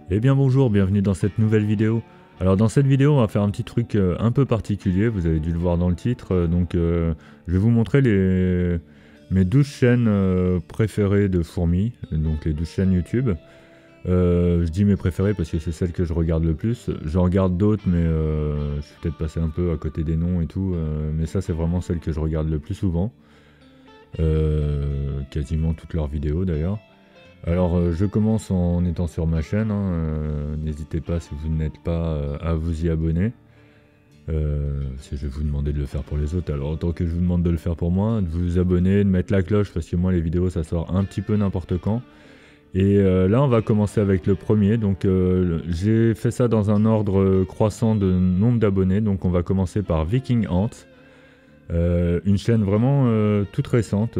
Eh bien bonjour, bienvenue dans cette nouvelle vidéo. Alors dans cette vidéo on va faire un petit truc un peu particulier, vous avez dû le voir dans le titre. Je vais vous montrer mes 12 chaînes préférées de fourmis, donc les 12 chaînes YouTube. Je dis mes préférées parce que c'est celles que je regarde le plus. J'en regarde d'autres mais je suis peut-être passé un peu à côté des noms et tout. Mais ça c'est vraiment celles que je regarde le plus souvent. Quasiment toutes leurs vidéos d'ailleurs. Alors je commence en étant sur ma chaîne, hein, n'hésitez pas si vous n'êtes pas à vous y abonner. Si je vais vous demander de le faire pour les autres, alors autant que je vous demande de le faire pour moi, de vous abonner, de mettre la cloche parce que moi les vidéos ça sort un petit peu n'importe quand. Et là on va commencer avec le premier, donc j'ai fait ça dans un ordre croissant de nombre d'abonnés, donc on va commencer par Viking Ant. Une chaîne vraiment toute récente,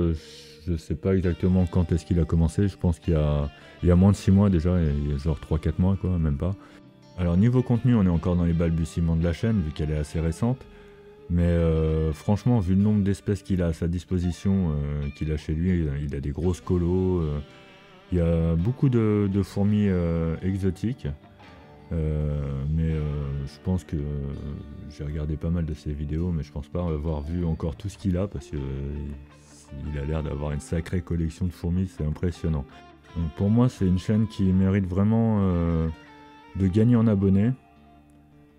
je sais pas exactement quand est-ce qu'il a commencé, je pense qu'il y a moins de 6 mois déjà, il y a genre 3-4 mois quoi, même pas. Alors niveau contenu on est encore dans les balbutiements de la chaîne vu qu'elle est assez récente, mais franchement vu le nombre d'espèces qu'il a à sa disposition, qu'il a chez lui, il a des grosses colos, il y a beaucoup de fourmis exotiques. Je pense que j'ai regardé pas mal de ses vidéos, mais je pense pas avoir vu encore tout ce qu'il a parce que il a l'air d'avoir une sacrée collection de fourmis, c'est impressionnant. Donc pour moi, c'est une chaîne qui mérite vraiment de gagner en abonnés.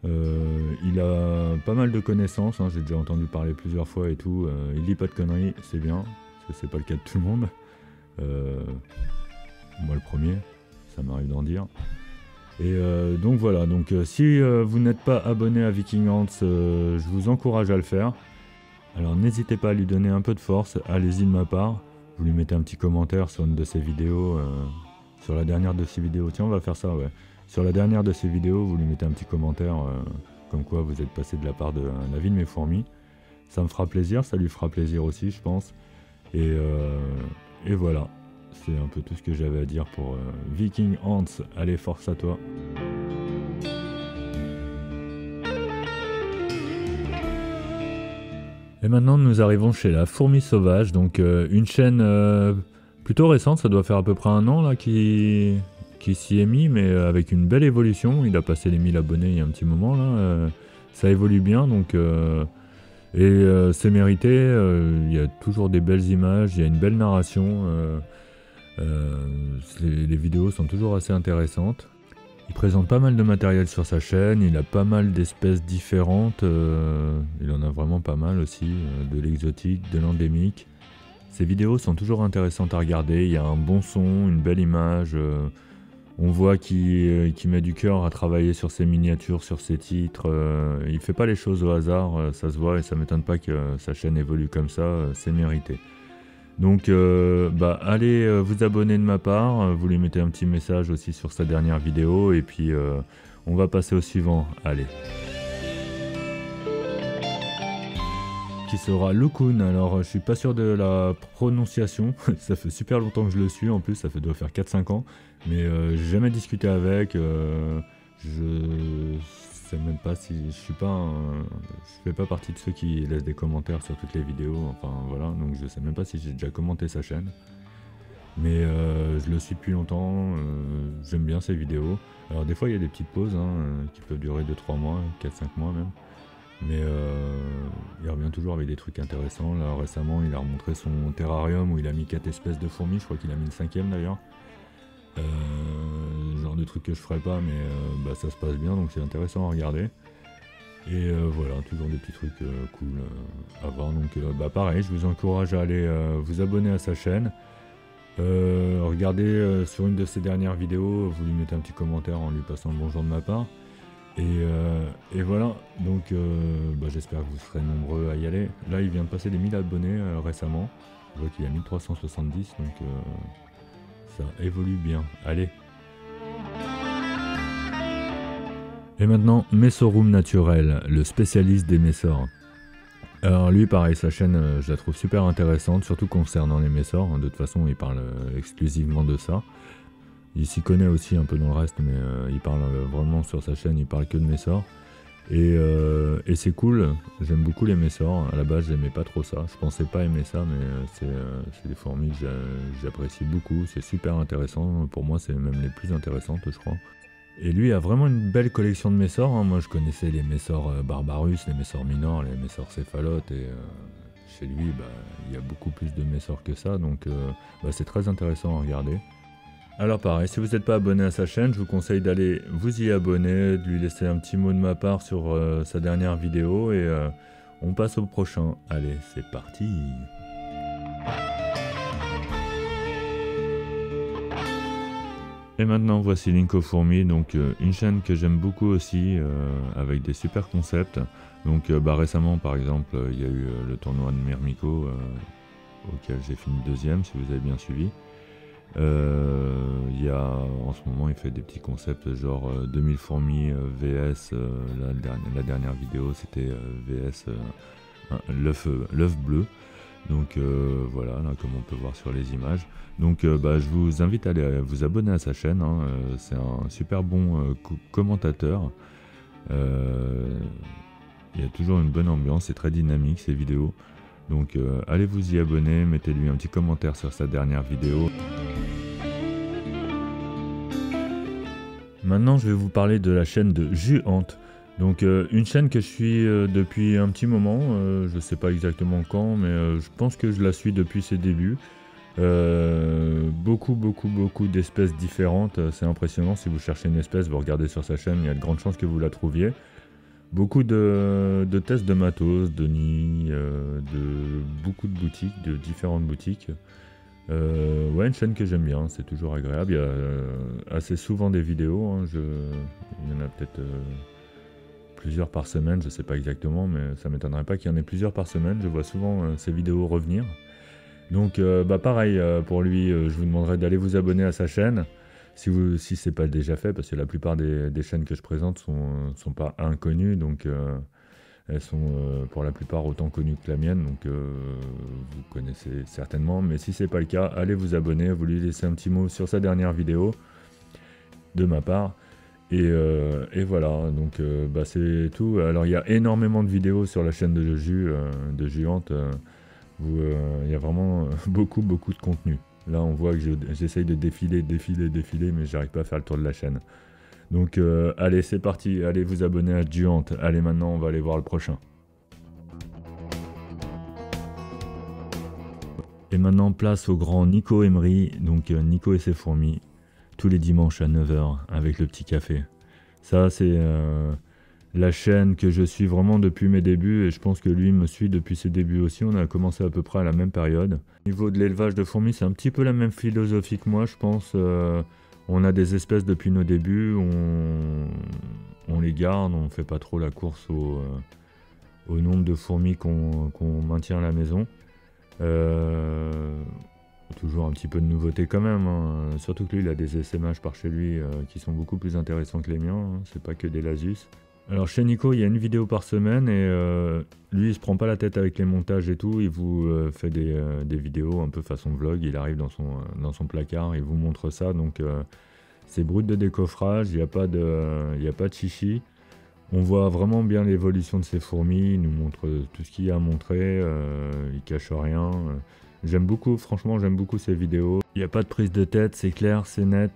Il a pas mal de connaissances, hein, j'ai déjà entendu parler plusieurs fois et tout. Il dit pas de conneries, c'est bien, parce que c'est pas le cas de tout le monde. Moi le premier, ça m'arrive d'en dire. Et donc voilà, donc si vous n'êtes pas abonné à Viking Ants, je vous encourage à le faire. Alors n'hésitez pas à lui donner un peu de force, allez-y de ma part. Vous lui mettez un petit commentaire sur une de ses vidéos, sur la dernière de ses vidéos. Tiens, on va faire ça, ouais. Sur la dernière de ses vidéos, vous lui mettez un petit commentaire, comme quoi vous êtes passé de la part d'un avis de mes fourmis. Ça me fera plaisir, ça lui fera plaisir aussi, je pense. Et voilà. C'est un peu tout ce que j'avais à dire pour Viking Ants. Allez, force à toi. Et maintenant, nous arrivons chez la fourmi sauvage. Donc, une chaîne plutôt récente. Ça doit faire à peu près un an là qui s'y est mis, mais avec une belle évolution. Il a passé les 1000 abonnés il y a un petit moment là. Ça évolue bien, donc... c'est mérité. Il y a toujours des belles images. Il y a une belle narration. Les vidéos sont toujours assez intéressantes. Il présente pas mal de matériel sur sa chaîne, il a pas mal d'espèces différentes, il en a vraiment pas mal aussi, de l'exotique, de l'endémique. Ses vidéos sont toujours intéressantes à regarder, il y a un bon son, une belle image, on voit qu'il met du cœur à travailler sur ses miniatures, sur ses titres, il fait pas les choses au hasard, ça se voit et ça m'étonne pas que sa chaîne évolue comme ça, c'est mérité. Donc allez vous abonner de ma part, vous lui mettez un petit message aussi sur sa dernière vidéo et puis on va passer au suivant, allez. Qui sera Lukun, alors je suis pas sûr de la prononciation, ça fait super longtemps que je le suis en plus, doit faire 4-5 ans, mais j'ai jamais discuté avec, je sais même pas si je fais pas partie de ceux qui laissent des commentaires sur toutes les vidéos, enfin voilà, donc je sais même pas si j'ai déjà commenté sa chaîne. Mais je le suis depuis longtemps, j'aime bien ses vidéos. Alors des fois il y a des petites pauses qui peuvent durer 2-3 mois, 4-5 mois même. Mais il revient toujours avec des trucs intéressants. Là récemment il a remontré son terrarium où il a mis 4 espèces de fourmis, je crois qu'il a mis une 5e d'ailleurs. Genre de trucs que je ferais pas, mais ça se passe bien, donc c'est intéressant à regarder. Et voilà, toujours des petits trucs cool à voir. Donc pareil, je vous encourage à aller vous abonner à sa chaîne. Regardez sur une de ses dernières vidéos, vous lui mettez un petit commentaire en lui passant le bonjour de ma part. Et voilà, donc j'espère que vous serez nombreux à y aller. Là, il vient de passer les 1000 abonnés récemment. Je vois qu'il y a 1370, donc ça évolue bien. Allez. Et maintenant, Messorum Naturel, le spécialiste des messors. Alors lui, pareil, sa chaîne, je la trouve super intéressante, surtout concernant les messors. De toute façon, il parle exclusivement de ça. Il s'y connaît aussi un peu dans le reste, mais il parle vraiment sur sa chaîne, il parle que de messors. Et c'est cool, j'aime beaucoup les messors. À la base, j'aimais pas trop ça. Je pensais pas aimer ça, mais c'est des fourmis que j'apprécie beaucoup. C'est super intéressant. Pour moi, c'est même les plus intéressantes, je crois. Et lui a vraiment une belle collection de messors, hein. Moi je connaissais les messors Barbarus, les messors minors, les messors céphalotes, et chez lui bah, il y a beaucoup plus de messors que ça, donc bah, c'est très intéressant à regarder. Alors pareil, si vous n'êtes pas abonné à sa chaîne, je vous conseille d'aller vous y abonner, de lui laisser un petit mot de ma part sur sa dernière vidéo, et on passe au prochain. Allez, c'est parti! Et maintenant voici Linko Fourmi, donc une chaîne que j'aime beaucoup aussi, avec des super concepts. Donc bah, récemment par exemple, il y a eu le tournoi de Mirmiko, auquel j'ai fini deuxième, si vous avez bien suivi. Il y a, en ce moment il fait des petits concepts genre 2000 fourmis VS, la dernière vidéo c'était VS l'œuf bleu. Donc voilà, là, comme on peut voir sur les images. Donc bah, je vous invite à aller vous abonner à sa chaîne, hein. C'est un super bon commentateur. Il y a toujours une bonne ambiance, c'est très dynamique ces vidéos. Donc allez vous y abonner, mettez-lui un petit commentaire sur sa dernière vidéo. Maintenant je vais vous parler de la chaîne de Juant. Donc une chaîne que je suis depuis un petit moment, je ne sais pas exactement quand, mais je pense que je la suis depuis ses débuts. Beaucoup d'espèces différentes, c'est impressionnant. Si vous cherchez une espèce, vous regardez sur sa chaîne, il y a de grandes chances que vous la trouviez. Beaucoup de tests de matos, de nids, beaucoup de boutiques, de différentes boutiques. Ouais, une chaîne que j'aime bien, c'est toujours agréable. Il y a assez souvent des vidéos, hein. Il y en a peut-être plusieurs par semaine, je sais pas exactement, mais ça m'étonnerait pas qu'il y en ait plusieurs par semaine. Je vois souvent ces vidéos revenir. Donc bah pareil, pour lui, je vous demanderai d'aller vous abonner à sa chaîne, si c'est pas déjà fait, parce que la plupart des chaînes que je présente sont pas inconnues, donc elles sont pour la plupart autant connues que la mienne, donc vous connaissez certainement, mais si c'est pas le cas, allez vous abonner, vous lui laissez un petit mot sur sa dernière vidéo, de ma part. Et voilà, donc bah c'est tout. Alors il y a énormément de vidéos sur la chaîne de Juant, où il y a vraiment beaucoup de contenu. Là on voit que j'essaye de défiler, mais j'arrive pas à faire le tour de la chaîne. Donc allez, c'est parti, allez vous abonner à Juant. Allez, maintenant on va aller voir le prochain. Et maintenant place au grand Nico Emery, donc Nico et ses fourmis, tous les dimanches à 9 h avec le petit café. Ça c'est la chaîne que je suis vraiment depuis mes débuts, et je pense que lui me suit depuis ses débuts aussi. On a commencé à peu près à la même période. Au niveau de l'élevage de fourmis, c'est un petit peu la même philosophie que moi, je pense. On a des espèces depuis nos débuts, on les garde, on ne fait pas trop la course au nombre de fourmis qu'on maintient à la maison. Toujours un petit peu de nouveauté quand même, hein. Surtout que lui il a des SMH par chez lui qui sont beaucoup plus intéressants que les miens, hein. C'est pas que des Lasus. Alors chez Nico il y a une vidéo par semaine, et lui il se prend pas la tête avec les montages et tout, il vous fait des vidéos un peu façon vlog. Il arrive dans son placard, il vous montre ça, donc c'est brut de décoffrage, il n'y a pas de chichi. On voit vraiment bien l'évolution de ces fourmis, il nous montre tout ce qu'il y a à montrer, il cache rien. J'aime beaucoup, franchement j'aime beaucoup ces vidéos. Il n'y a pas de prise de tête, c'est clair, c'est net.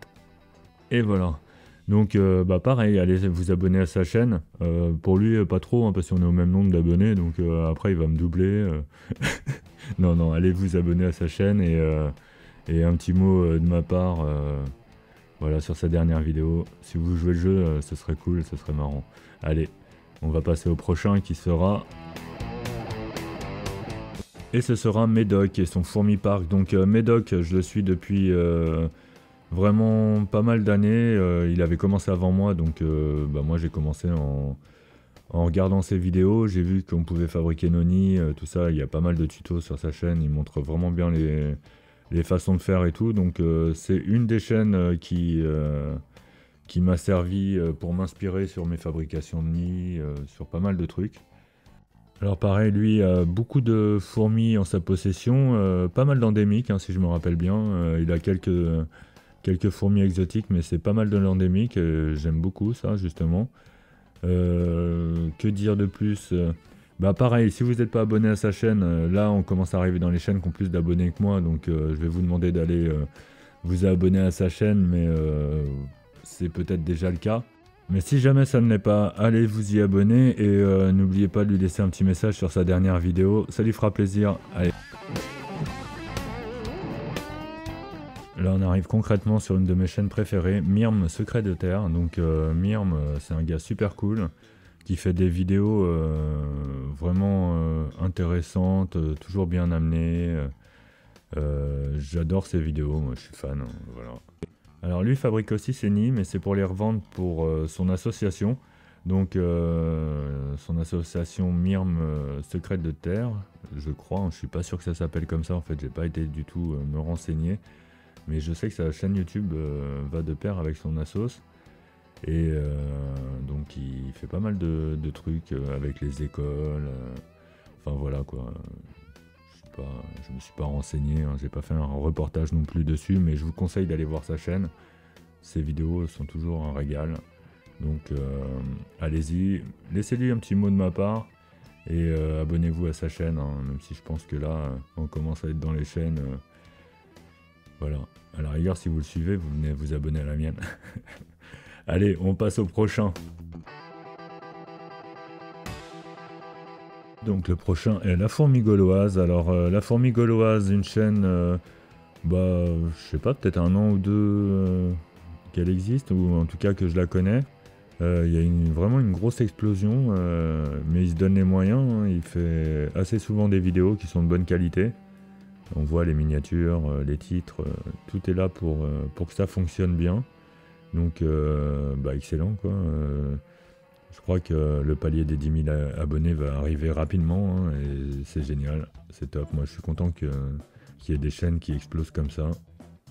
Et voilà. Donc bah pareil, allez vous abonner à sa chaîne. Pour lui pas trop, hein, parce qu'on est au même nombre d'abonnés, donc après il va me doubler. Non, allez vous abonner à sa chaîne, et un petit mot de ma part, voilà, sur sa dernière vidéo. Si vous jouez le jeu, ce serait cool, ce serait marrant. Allez, on va passer au prochain qui sera... Et ce sera Médoc et son Fourmi Park. Donc Médoc, je le suis depuis vraiment pas mal d'années. Il avait commencé avant moi, donc bah, moi j'ai commencé en regardant ses vidéos. J'ai vu qu'on pouvait fabriquer nos nids, tout ça. Il y a pas mal de tutos sur sa chaîne, il montre vraiment bien les façons de faire et tout. Donc c'est une des chaînes qui m'a servi pour m'inspirer sur mes fabrications de nids, sur pas mal de trucs. Alors pareil, lui a beaucoup de fourmis en sa possession, pas mal d'endémiques, hein, si je me rappelle bien. Il a quelques fourmis exotiques, mais c'est pas mal de l'endémique, j'aime beaucoup ça justement. Que dire de plus? Bah pareil, si vous n'êtes pas abonné à sa chaîne, là on commence à arriver dans les chaînes qui ont plus d'abonnés que moi, donc je vais vous demander d'aller vous abonner à sa chaîne, mais c'est peut-être déjà le cas. Mais si jamais ça ne l'est pas, allez vous y abonner et n'oubliez pas de lui laisser un petit message sur sa dernière vidéo, ça lui fera plaisir. Allez. Là on arrive concrètement sur une de mes chaînes préférées, Myrm Secret de Terre. Donc Myrm, c'est un gars super cool qui fait des vidéos vraiment intéressantes, toujours bien amenées. J'adore ses vidéos, moi je suis fan, voilà. Alors lui fabrique aussi ses nids, mais c'est pour les revendre pour son association. Donc son association Myrm Secret de Terre, je crois, je suis pas sûr que ça s'appelle comme ça en fait, j'ai pas été du tout me renseigner. Mais je sais que sa chaîne YouTube va de pair avec son assos. Et donc il fait pas mal de trucs avec les écoles. Enfin voilà quoi. Je me suis pas renseigné, hein, j'ai pas fait un reportage non plus dessus, mais je vous conseille d'aller voir sa chaîne. Ses vidéos sont toujours un régal. Donc allez-y, laissez-lui un petit mot de ma part. Et abonnez-vous à sa chaîne, hein, même si je pense que là, on commence à être dans les chaînes. Voilà. À la rigueur, si vous le suivez, vous venez vous abonner à la mienne. Allez, on passe au prochain. Donc le prochain est La Fourmi Gauloise. Alors La Fourmi Gauloise, une chaîne, je sais pas, peut-être un an ou deux qu'elle existe, ou en tout cas que je la connais. Il y a vraiment une grosse explosion, mais il se donne les moyens, hein. Il fait assez souvent des vidéos qui sont de bonne qualité. On voit les miniatures, les titres, tout est là pour que ça fonctionne bien. Donc excellent quoi. Je crois que le palier des 10 000 abonnés va arriver rapidement, hein, et c'est génial, c'est top. Moi je suis content qu'il y ait des chaînes qui explosent comme ça.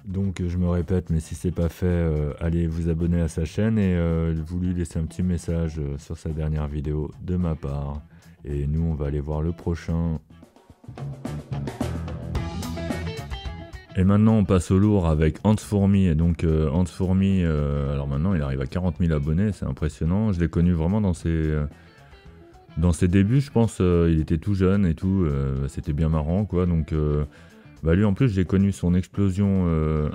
Donc je me répète, mais si c'est pas fait, allez vous abonner à sa chaîne et vous lui laisser un petit message sur sa dernière vidéo de ma part. Et nous on va aller voir le prochain. Et maintenant on passe au lourd avec Hans Fourmi. Et donc Hans Fourmi, alors maintenant il arrive à 40 000 abonnés, c'est impressionnant. Je l'ai connu vraiment dans ses débuts, je pense. Il était tout jeune et tout, c'était bien marrant quoi. Donc lui en plus j'ai connu son explosion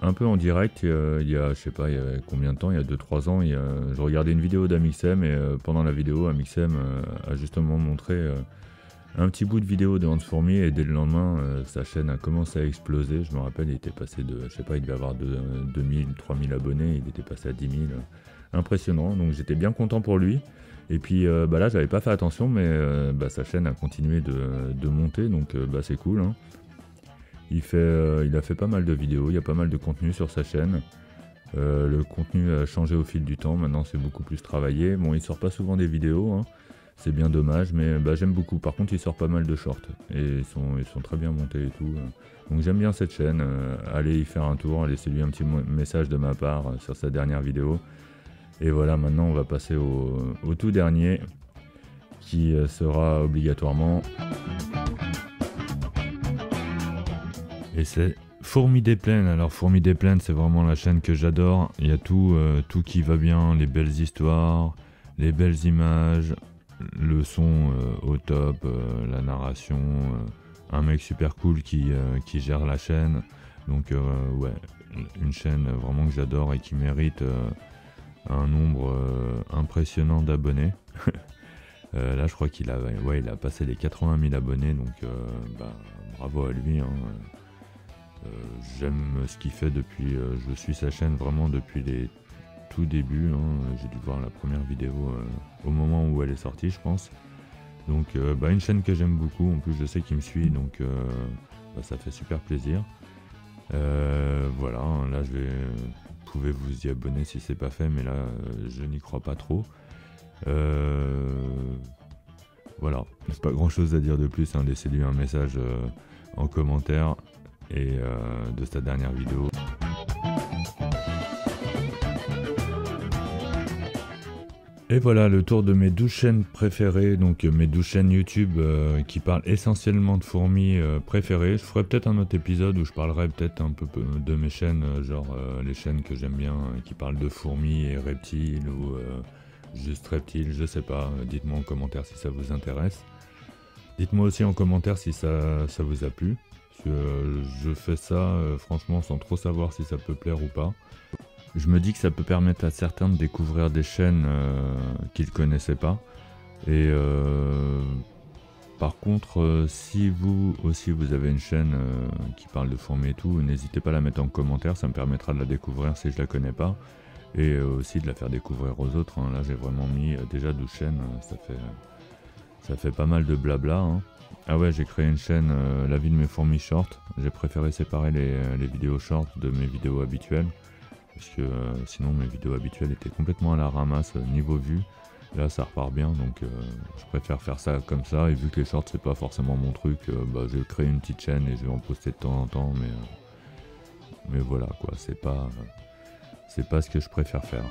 un peu en direct il y a, je sais pas, il y a combien de temps, il y a 2-3 ans. Je regardais une vidéo d'Amixem et pendant la vidéo Amixem a justement montré un petit bout de vidéo de Hans Fourmi et dès le lendemain, sa chaîne a commencé à exploser. Je me rappelle, il était passé de, je sais pas, il devait avoir 2000, 3000 abonnés, il était passé à 10 000. Impressionnant, donc j'étais bien content pour lui. Et puis là, j'avais pas fait attention, mais sa chaîne a continué de monter, donc c'est cool, hein. Il a fait pas mal de vidéos, il y a pas mal de contenu sur sa chaîne. Le contenu a changé au fil du temps, maintenant c'est beaucoup plus travaillé. Bon, il sort pas souvent des vidéos, hein. C'est bien dommage, mais j'aime beaucoup. Par contre, il sort pas mal de shorts et ils sont très bien montés et tout. Donc j'aime bien cette chaîne. Allez y faire un tour, laissez-lui un petit message de ma part sur sa dernière vidéo. Et voilà, maintenant on va passer au tout dernier qui sera obligatoirement. Et c'est Fourmi des Plaines. Alors Fourmi des Plaines, c'est vraiment la chaîne que j'adore. Il y a tout qui va bien, les belles histoires, les belles images. Le son au top, la narration, un mec super cool qui gère la chaîne. Donc ouais, une chaîne vraiment que j'adore et qui mérite un nombre impressionnant d'abonnés. Là je crois qu'il a passé les 80 000 abonnés, donc bravo à lui, hein. J'aime ce qu'il fait depuis, je suis sa chaîne vraiment depuis les tout début, hein. J'ai dû voir la première vidéo au moment où elle est sortie, je pense. Donc une chaîne que j'aime beaucoup, en plus je sais qu'il me suit, donc ça fait super plaisir. Voilà, là vous pouvez vous y abonner si c'est pas fait, mais là je n'y crois pas trop. Voilà, c'est pas grand chose à dire de plus, hein. Laissez-lui un message en commentaire et de sa dernière vidéo. Et voilà le tour de mes 12 chaînes préférées, donc mes 12 chaînes YouTube qui parlent essentiellement de fourmis préférées. Je ferai peut-être un autre épisode où je parlerai peut-être un peu de mes chaînes, les chaînes que j'aime bien, qui parlent de fourmis et reptiles ou juste reptiles, je sais pas. Dites-moi en commentaire si ça vous intéresse. Dites-moi aussi en commentaire si ça vous a plu. Parce que je fais ça franchement sans trop savoir si ça peut plaire ou pas. Je me dis que ça peut permettre à certains de découvrir des chaînes qu'ils ne connaissaient pas. Et par contre, si vous aussi vous avez une chaîne qui parle de fourmis et tout, n'hésitez pas à la mettre en commentaire, ça me permettra de la découvrir si je la connais pas. Et aussi de la faire découvrir aux autres, hein. Là j'ai vraiment mis déjà 12 chaînes, ça fait pas mal de blabla, hein. Ah ouais, j'ai créé une chaîne La vie de mes fourmis short. J'ai préféré séparer les vidéos short de mes vidéos habituelles. Parce que sinon mes vidéos habituelles étaient complètement à la ramasse niveau vue. Là ça repart bien, donc je préfère faire ça comme ça. Et vu que les shorts c'est pas forcément mon truc, je vais créer une petite chaîne et je vais en poster de temps en temps. Mais voilà quoi, c'est pas ce que je préfère faire.